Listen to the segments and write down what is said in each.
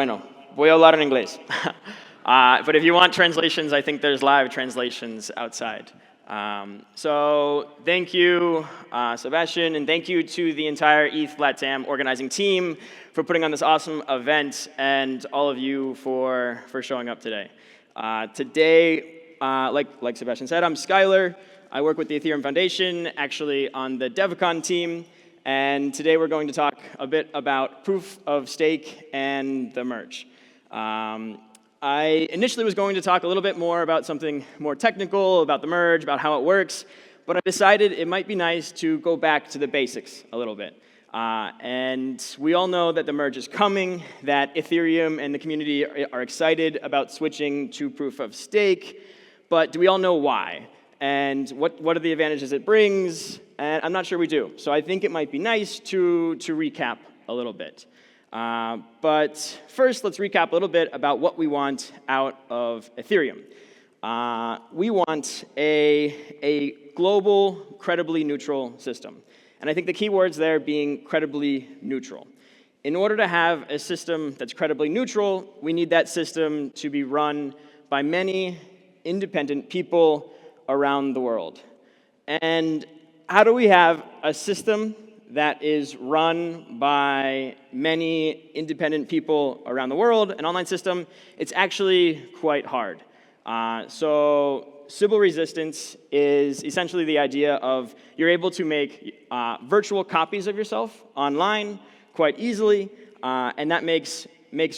Bueno, voy a hablar en inglés. But if you want translations, I think there's live translations outside. So thank you, Sebastian, and thank you to the entire ETHLatam organizing team for putting on this awesome event, and all of you for showing up today. Today, like Sebastian said, I'm Skylar. I work with the Ethereum Foundation, actually on the DevCon team, and today we're going to talk a bit about proof of stake and the merge. I initially was going to talk a little bit more about something more technical, about the merge, about how it works, but I decided it might be nice to go back to the basics a little bit. And we all know that the merge is coming, that Ethereum and the community are excited about switching to proof of stake, but do we all know why? And what are the advantages it brings? And I'm not sure we do. So I think it might be nice to recap a little bit. But first, let's recap a little bit about what we want out of Ethereum. We want a global, credibly neutral system. And I think the key words there being credibly neutral. In order to have a system that's credibly neutral, we need that system to be run by many independent people around the world. And how do we have a system that is run by many independent people around the world, an online system? It's actually quite hard. So Sybil resistance is essentially the idea of you're able to make virtual copies of yourself online quite easily, and that makes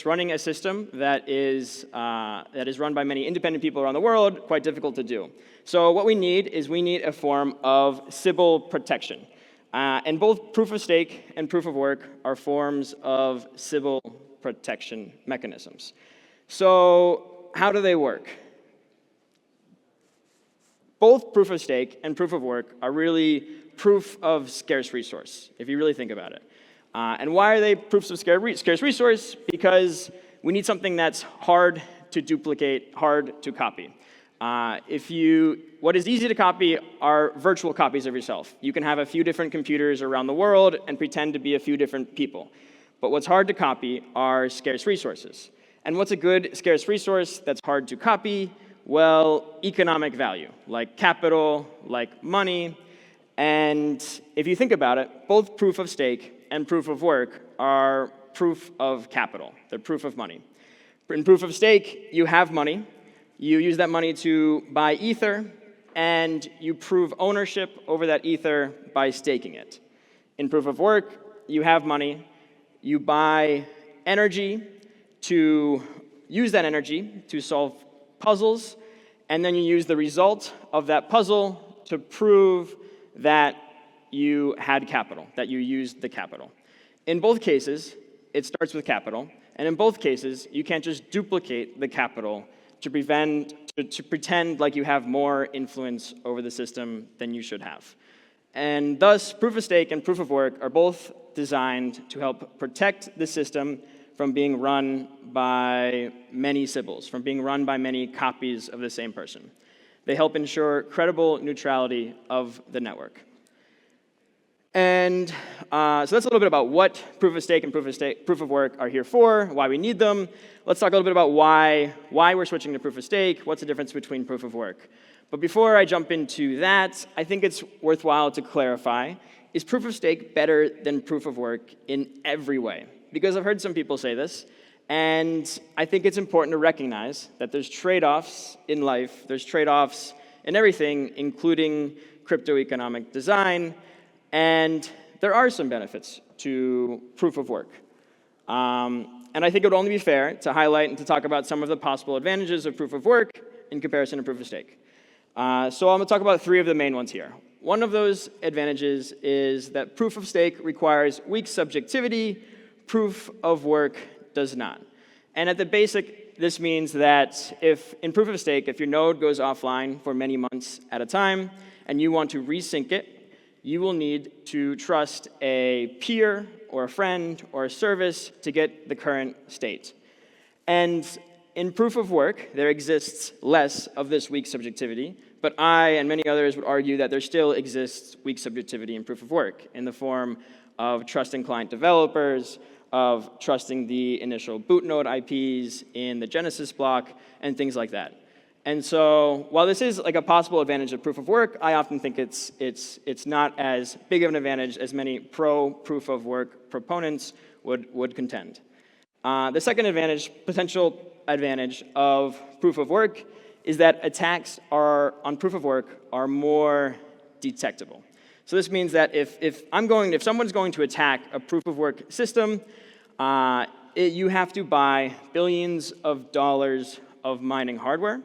running a system that is run by many independent people around the world quite difficult to do. So what we need is a form of Sybil protection. And both proof of stake and proof of work are forms of Sybil protection mechanisms. So how do they work? Both proof of stake and proof of work are really proof of scarce resource, if you really think about it. And why are they proofs of scarce resource? Because we need something that's hard to duplicate, hard to copy. What is easy to copy are virtual copies of yourself. You can have a few different computers around the world and pretend to be a few different people. But what's hard to copy are scarce resources. And what's a good scarce resource that's hard to copy? Well, economic value, like capital, like money. And if you think about it, both proof of stake and proof of work are proof of capital. They're proof of money. In proof of stake, you have money. You use that money to buy Ether, and you prove ownership over that Ether by staking it. In proof of work, you have money. You buy energy to use that energy to solve puzzles, and then you use the result of that puzzle to prove that you had capital, that you used the capital. In both cases, it starts with capital, and in both cases, you can't just duplicate the capital to pretend like you have more influence over the system than you should have. And thus, proof of stake and proof of work are both designed to help protect the system from being run by many Sybils, from being run by many copies of the same person. They help ensure credible neutrality of the network. And so that's a little bit about what proof of stake and proof of work are here for, why we need them. Let's talk a little bit about why we're switching to proof of stake, what's the difference between proof of work. But before I jump into that, I think it's worthwhile to clarify, is proof of stake better than proof of work in every way? Because I've heard some people say this, and I think it's important to recognize that there's trade-offs in life, there's trade-offs in everything, including crypto-economic design, and there are some benefits to proof of work. And I think it would only be fair to highlight and to talk about some of the possible advantages of proof of work in comparison to proof of stake. So I'm going to talk about three of the main ones here. One of those advantages is that proof of stake requires weak subjectivity, proof of work does not. And at the basic, this means that if in proof of stake, if your node goes offline for many months at a time and you want to resync it, you will need to trust a peer or a friend or a service to get the current state. And in proof of work, there exists less of this weak subjectivity, but I and many others would argue that there still exists weak subjectivity in proof of work in the form of trusting client developers, of trusting the initial boot node IPs in the Genesis block and things like that. And so while this is like a possible advantage of proof of work, I often think it's not as big of an advantage as many pro-proof of work proponents would contend. The second potential advantage of proof of work is that attacks on proof of work are more detectable. So this means that if someone's going to attack a proof of work system, you have to buy billions of dollars of mining hardware,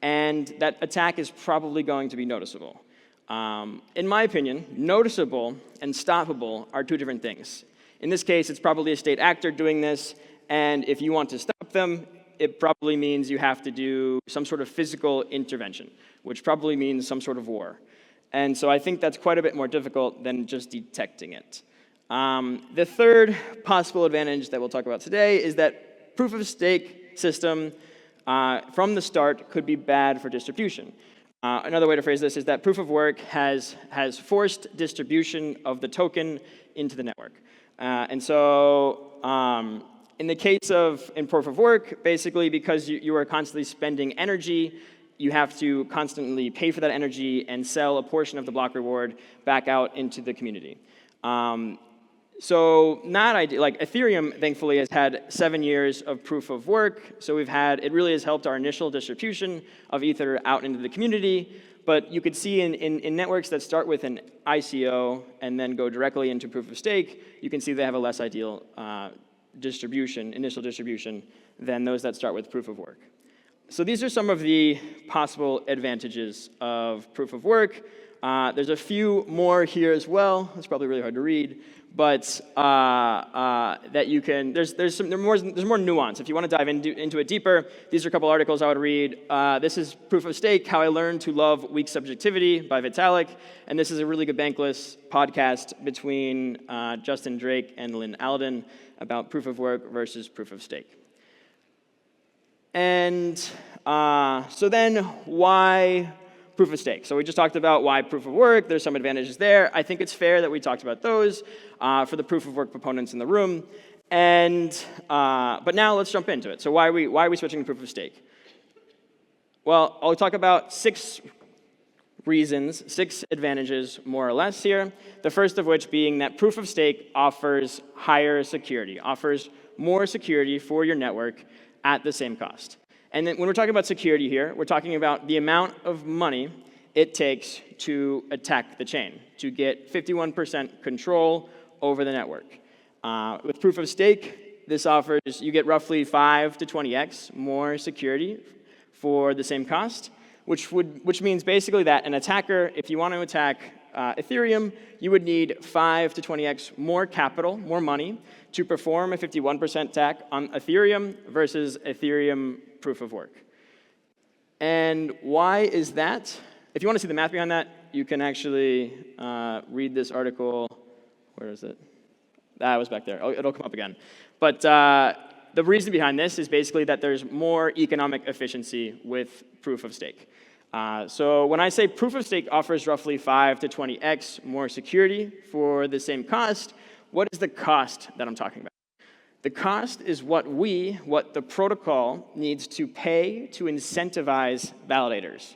and that attack is probably going to be noticeable. In my opinion, noticeable and stoppable are two different things. In this case, it's probably a state actor doing this, and if you want to stop them, it probably means you have to do some sort of physical intervention, which probably means some sort of war. And so I think that's quite a bit more difficult than just detecting it. The third possible advantage that we'll talk about today is that proof of stake system from the start could be bad for distribution. Another way to phrase this is that proof of work has forced distribution of the token into the network. And so in the case of proof of work, basically because you are constantly spending energy, you have to constantly pay for that energy and sell a portion of the block reward back out into the community. So not ideal. Like Ethereum, thankfully, has had 7 years of proof of work. So it really has helped our initial distribution of Ether out into the community. But you could see in networks that start with an ICO and then go directly into proof of stake, you can see they have a less ideal initial distribution, than those that start with proof of work. So these are some of the possible advantages of proof of work. There's a few more here as well. It's probably really hard to read, but that you can. There's more nuance. If you want to dive into it deeper, these are a couple articles I would read. This is Proof of Stake: How I Learned to Love Weak Subjectivity by Vitalik, and this is a really good Bankless podcast between Justin Drake and Lynn Alden about proof of work versus proof of stake. And so then, why proof of stake? So we just talked about why proof of work. There's some advantages there. I think it's fair that we talked about those for the proof of work proponents in the room. And but now let's jump into it. So why are we switching to proof of stake? Well, I'll talk about 6 reasons, 6 advantages more or less here. The first of which being that proof of stake offers higher security, offers more security for your network at the same cost. And then when we're talking about security here, we're talking about the amount of money it takes to attack the chain, to get 51% control over the network. With proof of stake, this offers, you get roughly 5 to 20x more security for the same cost, which means basically that an attacker, if you want to attack Ethereum, you would need 5 to 20x more capital, more money, to perform a 51% attack on Ethereum versus Ethereum proof of work. And why is that? If you want to see the math behind that, you can actually read this article. Where is it? That was back there. Oh, it'll come up again. But the reason behind this is basically that there's more economic efficiency with proof of stake. So when I say proof of stake offers roughly 5 to 20x more security for the same cost, what is the cost that I'm talking about? The cost is what the protocol needs to pay to incentivize validators.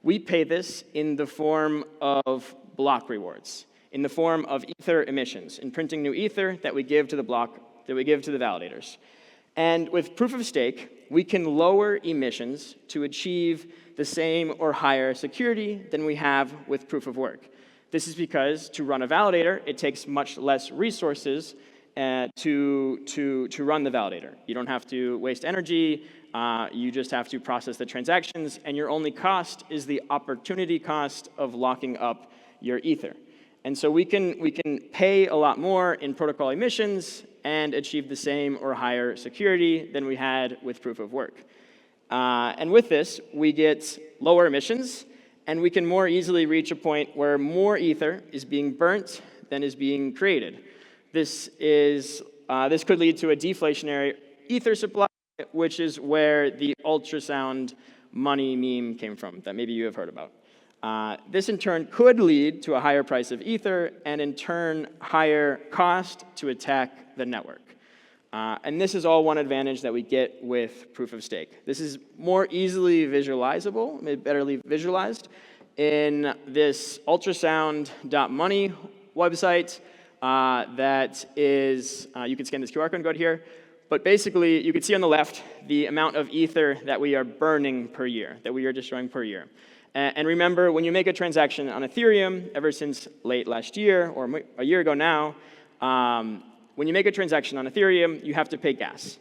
We pay this in the form of block rewards, in the form of Ether emissions, in printing new Ether that we give to the validators. And with proof of stake, we can lower emissions to achieve the same or higher security than we have with proof of work. This is because to run a validator, it takes much less resources to run the validator. You don't have to waste energy, you just have to process the transactions, and your only cost is the opportunity cost of locking up your Ether. And so we can pay a lot more in protocol emissions and achieve the same or higher security than we had with proof of work. And with this, we get lower emissions, and we can more easily reach a point where more Ether is being burnt than is being created. This could lead to a deflationary Ether supply, which is where the ultrasound money meme came from, that maybe you have heard about. This in turn could lead to a higher price of Ether, and in turn, higher cost to attack the network. And this is all one advantage that we get with proof of stake. This is more easily visualizable, betterly visualized in this ultrasound.money website that is, you can scan this QR code and go to here. But basically, you can see on the left the amount of ether that we are burning per year, that we are destroying per year. And remember, when you make a transaction on Ethereum, ever since late last year, or a year ago now, when you make a transaction on Ethereum, you have to pay gas.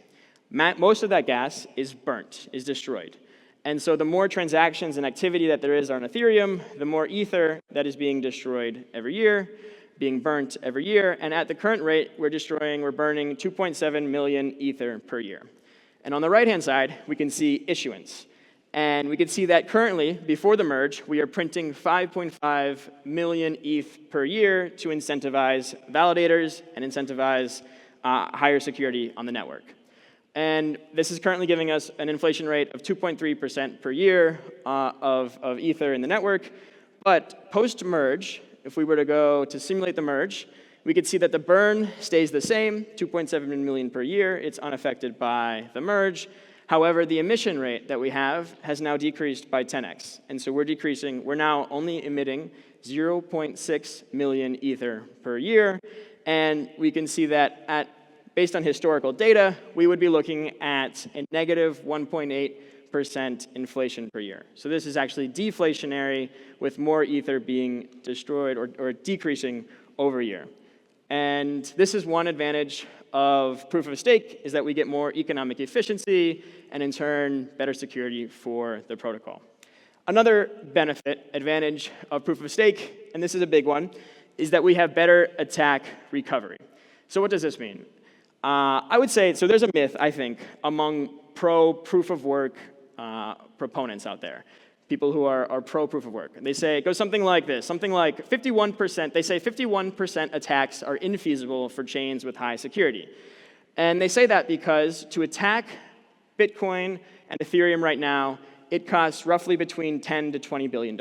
Most of that gas is burnt, is destroyed. And so the more transactions and activity that there is on Ethereum, the more ether that is being destroyed every year, being burnt every year. And at the current rate, we're burning 2.7 million ether per year. And on the right-hand side, we can see issuance. And we can see that currently, before the merge, we are printing 5.5 million ETH per year to incentivize validators and incentivize higher security on the network. And this is currently giving us an inflation rate of 2.3% per year of ether in the network. But post-merge, if we were to go to simulate the merge, we could see that the burn stays the same, 2.7 million per year. It's unaffected by the merge. However, the emission rate that we have has now decreased by 10x. And so we're now only emitting 0.6 million ether per year. And we can see that based on historical data, we would be looking at a negative 1.8% inflation per year. So this is actually deflationary with more ether being destroyed or decreasing over a year. And this is one advantage of proof of stake, is that we get more economic efficiency and in turn, better security for the protocol. Another advantage of proof of stake, and this is a big one, is that we have better attack recovery. So what does this mean? I would say, so there's a myth, I think, among pro-proof of work proponents out there, people who are pro-proof of work. They say, it goes something like this, something like 51%, they say 51% attacks are infeasible for chains with high security. And they say that because to attack Bitcoin and Ethereum right now, it costs roughly between $10 to $20 billion.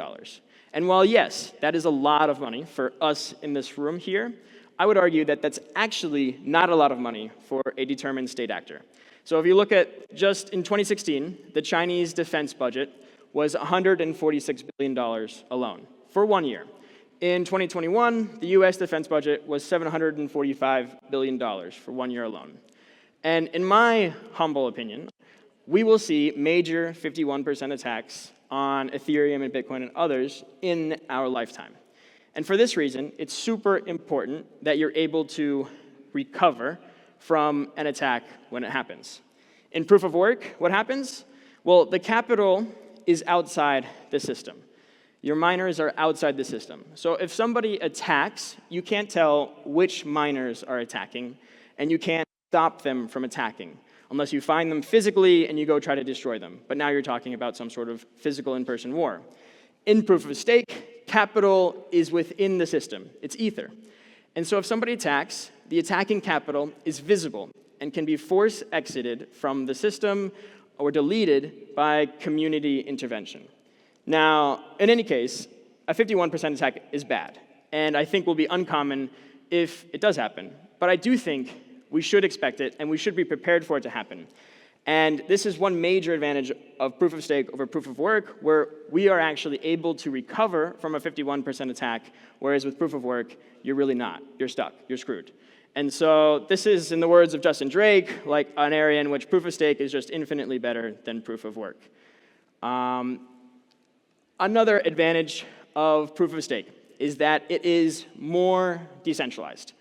And while yes, that is a lot of money for us in this room here, I would argue that that's actually not a lot of money for a determined state actor. So if you look at just in 2016, the Chinese defense budget was $146 billion alone for 1 year. In 2021, the US defense budget was $745 billion for 1 year alone. And in my humble opinion, we will see major 51% attacks on Ethereum and Bitcoin and others in our lifetime. And for this reason, it's super important that you're able to recover from an attack when it happens. In proof of work, what happens? Well, the capital is outside the system. Your miners are outside the system. So if somebody attacks, you can't tell which miners are attacking, and you can't stop them from attacking unless you find them physically and you go try to destroy them. But now you're talking about some sort of physical in-person war. In proof of stake, capital is within the system. It's ether. And so if somebody attacks, the attacking capital is visible and can be force exited from the system or deleted by community intervention. Now, in any case, a 51% attack is bad, and I think will be uncommon if it does happen. But I do think we should expect it, and we should be prepared for it to happen. And this is one major advantage of proof of stake over proof of work, where we are actually able to recover from a 51% attack, whereas with proof of work, you're really not. You're stuck. You're screwed. And so this is, in the words of Justin Drake, like an area in which proof of stake is just infinitely better than proof of work. Another advantage of proof of stake is that it is more decentralized.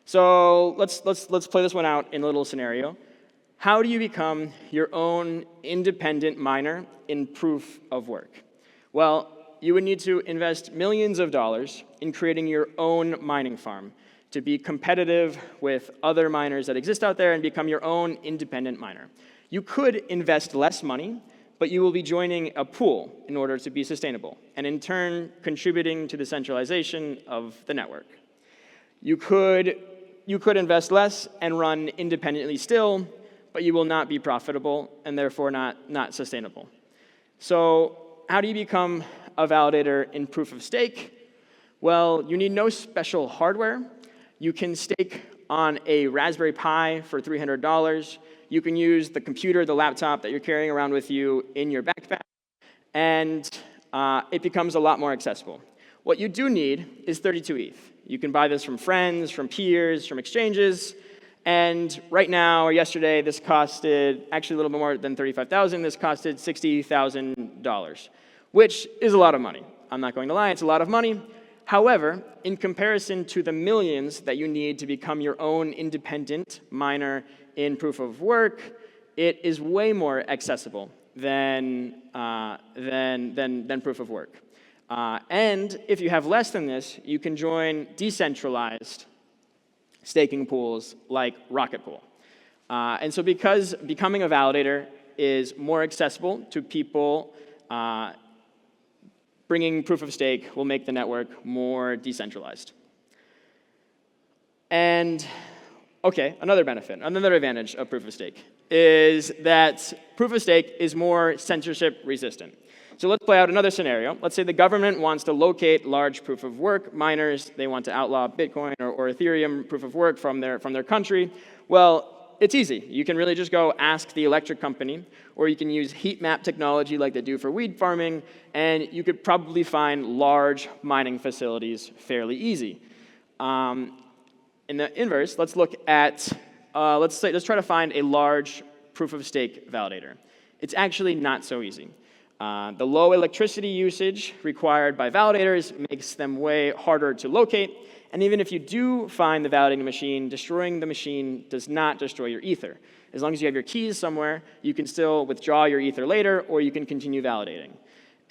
So let's play this one out in a little scenario. How do you become your own independent miner in proof of work? Well, you would need to invest millions of dollars in creating your own mining farm to be competitive with other miners that exist out there and become your own independent miner. You could invest less money, but you will be joining a pool in order to be sustainable, and in turn, contributing to the centralization of the network. You could invest less and run independently still, but you will not be profitable and therefore not sustainable. So how do you become a validator in proof of stake? Well, you need no special hardware. You can stake on a Raspberry Pi for $300. You can use the computer, the laptop that you're carrying around with you in your backpack, and it becomes a lot more accessible. What you do need is 32 ETH. You can buy this from friends, from peers, from exchanges, and right now, or yesterday, this costed actually a little bit more than $35,000. This costed $60,000, which is a lot of money. I'm not going to lie, it's a lot of money. However, in comparison to the millions that you need to become your own independent miner in proof of work, it is way more accessible than proof of work. And if you have less than this, you can join decentralized staking pools like Rocket Pool. And so because becoming a validator is more accessible to people, bringing proof of stake will make the network more decentralized. And okay, another benefit, another advantage of proof of stake is that proof of stake is more censorship resistant. So let's play out another scenario. Let's say the government wants to locate large proof of work miners. They want to outlaw Bitcoin or Ethereum proof of work from their country. Well, it's easy. You can really just go ask the electric company, or you can use heat map technology like they do for weed farming, and you could probably find large mining facilities fairly easy. In the inverse, let's look at, let's try to find a large proof of stake validator. It's actually not so easy. The low electricity usage required by validators makes them way harder to locate. And even if you do find the validating machine, destroying the machine does not destroy your ether. As long as you have your keys somewhere, you can still withdraw your ether later, or you can continue validating.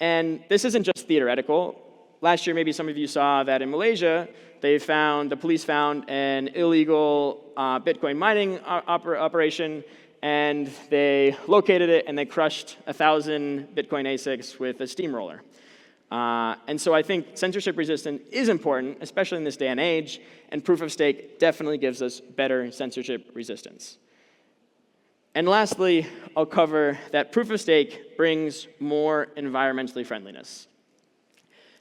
And this isn't just theoretical. Last year, maybe some of you saw that in Malaysia, the police found an illegal Bitcoin mining operation, and they located it, and they crushed 1,000 Bitcoin ASICs with a steamroller. And so I think censorship resistance is important, especially in this day and age, and proof of stake definitely gives us better censorship resistance. And lastly, I'll cover that proof of stake brings more environmentally friendliness.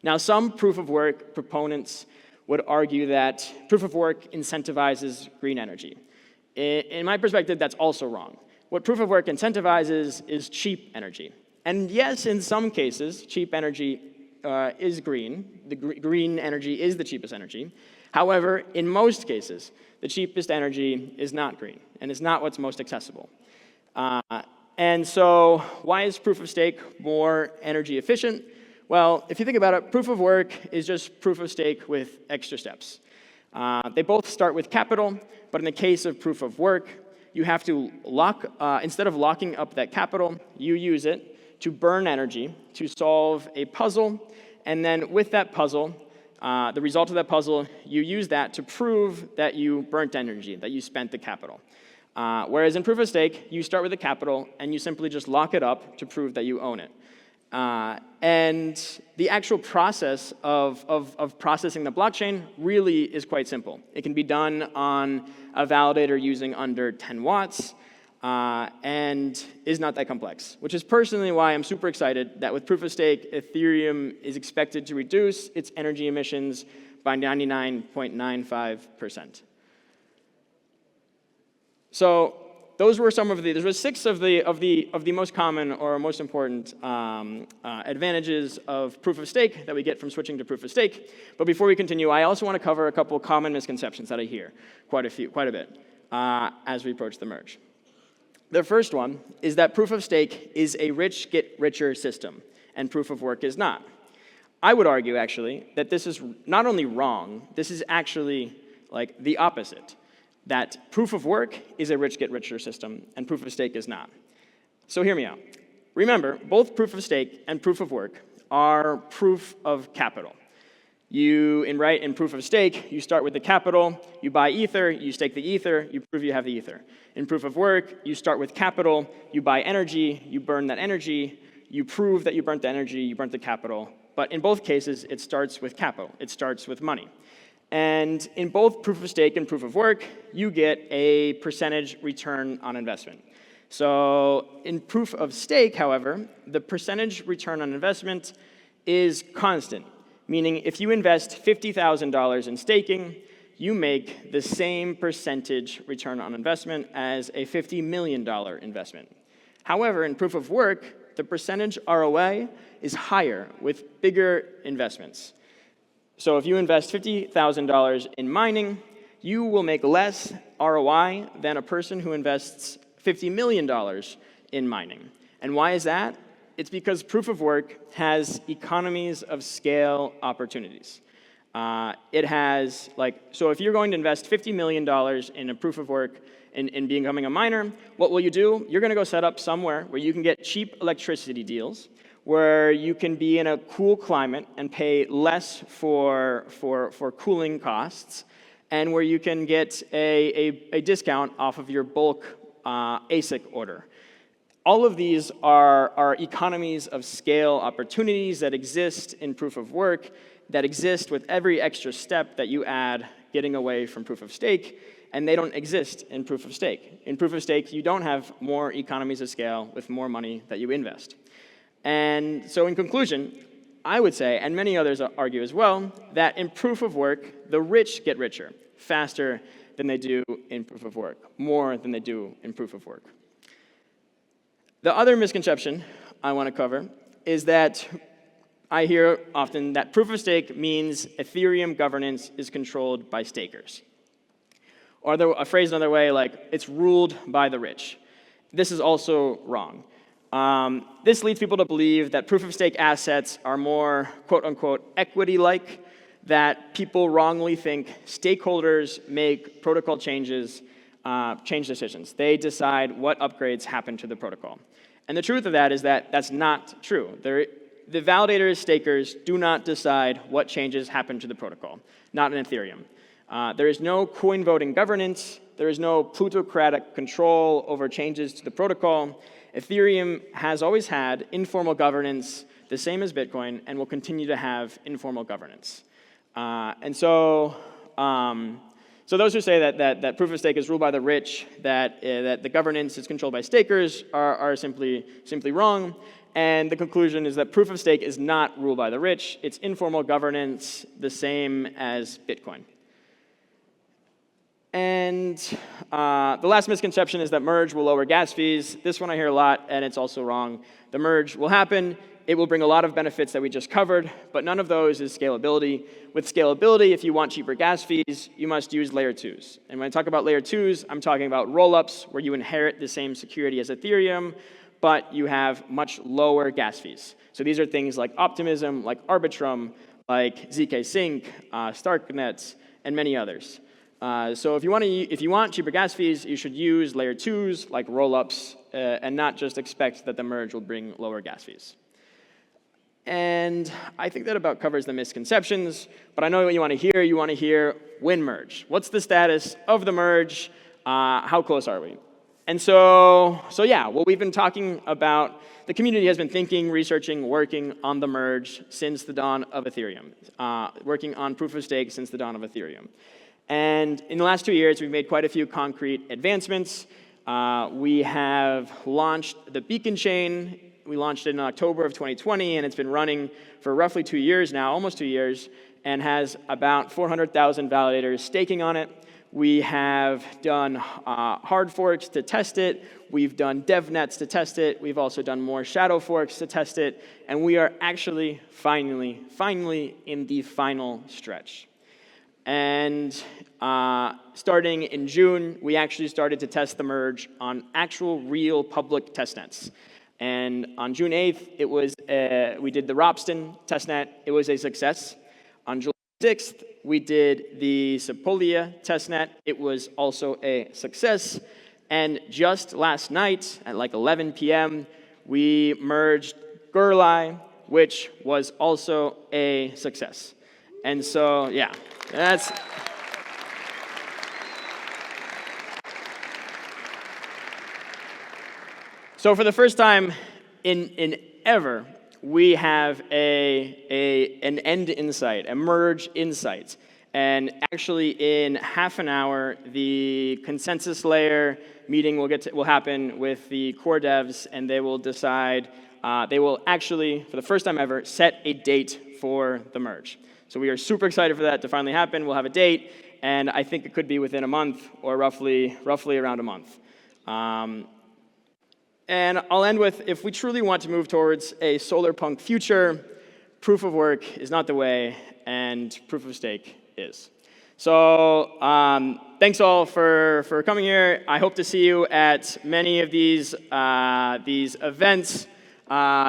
Now, some proof of work proponents would argue that proof of work incentivizes green energy. In my perspective, that's also wrong. What proof of work incentivizes is cheap energy. And yes, in some cases, cheap energy is green. The green energy is the cheapest energy. However, in most cases, the cheapest energy is not green, and is not what's most accessible. And so why is proof of stake more energy efficient? Well, if you think about it, proof of work is just proof of stake with extra steps. They both start with capital, but in the case of proof of work, you have to instead of locking up that capital, you use it to burn energy to solve a puzzle, and then with that puzzle, the result of that puzzle, you use that to prove that you burnt energy, that you spent the capital. Whereas in proof of stake, you start with the capital, and you simply just lock it up to prove that you own it. And the actual process of processing the blockchain really is quite simple. It can be done on a validator using under 10 watts and is not that complex, which is personally why I'm super excited that with proof of stake, Ethereum is expected to reduce its energy emissions by 99.95%. So those were some of the, there were 6 of the most common or most important advantages of proof of stake that we get from switching to proof of stake. But before we continue, I also want to cover a couple common misconceptions that I hear quite a bit as we approach the merge. The first one is that proof of stake is a rich get richer system, and proof of work is not. I would argue, actually, that this is not only wrong, this is actually like the opposite. That proof of work is a rich get richer system, and proof of stake is not. So hear me out. Remember, both proof of stake and proof of work are proof of capital. In proof of stake, you start with the capital, you buy ether, you stake the ether, you prove you have the ether. In proof of work, you start with capital, you buy energy, you burn that energy, you prove that you burnt the energy, you burnt the capital. But in both cases, it starts with capital. It starts with money. And in both proof of stake and proof of work, you get a percentage return on investment. So in proof of stake, however, the percentage return on investment is constant, meaning if you invest $50,000 in staking, you make the same percentage return on investment as a $50 million investment. However, in proof of work, the percentage ROI is higher with bigger investments. So if you invest $50,000 in mining, you will make less ROI than a person who invests $50 million in mining. And why is that? It's because proof of work has economies of scale opportunities. It has, so if you're going to invest $50 million in a proof of work in becoming a miner, what will you do? You're going to go set up somewhere where you can get cheap electricity deals, where you can be in a cool climate and pay less for cooling costs, and where you can get a discount off of your bulk ASIC order. All of these are economies of scale opportunities that exist in proof of work, that exist with every extra step that you add getting away from proof of stake, and they don't exist in proof of stake. In proof of stake, you don't have more economies of scale with more money that you invest. And so in conclusion, I would say, and many others argue as well, that in proof of work, the rich get richer faster than they do in proof of work, more than they do in proof of work. The other misconception I want to cover is that I hear often that proof of stake means Ethereum governance is controlled by stakers. Or a phrase another way, like it's ruled by the rich. This is also wrong. This leads people to believe that proof of stake assets are more quote unquote equity-like, that people wrongly think stakeholders make protocol change decisions. They decide what upgrades happen to the protocol. And the truth of that is that that's not true. The validators, stakers, do not decide what changes happen to the protocol, not in Ethereum. There is no coin voting governance. There is no plutocratic control over changes to the protocol. Ethereum has always had informal governance, the same as Bitcoin, and will continue to have informal governance. So those who say that proof of stake is ruled by the rich, that the governance is controlled by stakers, are simply wrong. And the conclusion is that proof of stake is not ruled by the rich. It's informal governance, the same as Bitcoin. And the last misconception is that merge will lower gas fees. This one I hear a lot, and it's also wrong. The merge will happen. It will bring a lot of benefits that we just covered, but none of those is scalability. With scalability, if you want cheaper gas fees, you must use layer 2s. And when I talk about layer 2s, I'm talking about rollups where you inherit the same security as Ethereum, but you have much lower gas fees. So these are things like Optimism, like Arbitrum, like ZK Sync, Starknet, and many others. So if you want cheaper gas fees, you should use layer 2s like rollups and not just expect that the merge will bring lower gas fees. And I think that about covers the misconceptions, but I know what you want to hear. You want to hear when merge. What's the status of the merge? How close are we? And so yeah, well, we've been talking about, the community has been thinking, researching, working on the merge since the dawn of Ethereum, working on proof of stake since the dawn of Ethereum. And in the last 2 years, we've made quite a few concrete advancements. We have launched the Beacon chain. We launched it in October of 2020, and it's been running for roughly 2 years now, almost 2 years, and has about 400,000 validators staking on it. We have done hard forks to test it. We've done devnets to test it. We've also done more shadow forks to test it. And we are actually finally in the final stretch. And starting in June, we actually started to test the merge on actual real public testnets. And on June 8th, we did the Ropsten testnet. It was a success. On July 6th, we did the Sepolia testnet. It was also a success. And just last night, at like 11 p.m., we merged Gurlai, which was also a success. And so, yeah, that's... So for the first time in ever, we have an end insight, a merge insight. And actually in half an hour, the consensus layer meeting will happen with the core devs, and they will decide, they will actually, for the first time ever, set a date for the merge. So we are super excited for that to finally happen. We'll have a date, and I think it could be within a month or roughly around a month. And I'll end with, if we truly want to move towards a solarpunk future, proof of work is not the way, and proof of stake is. So thanks all for coming here. I hope to see you at many of these events,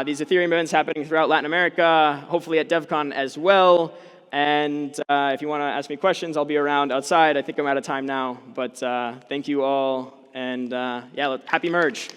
these Ethereum events happening throughout Latin America, hopefully at DevCon as well. And if you want to ask me questions, I'll be around outside. I think I'm out of time now, but thank you all. And yeah, happy merge.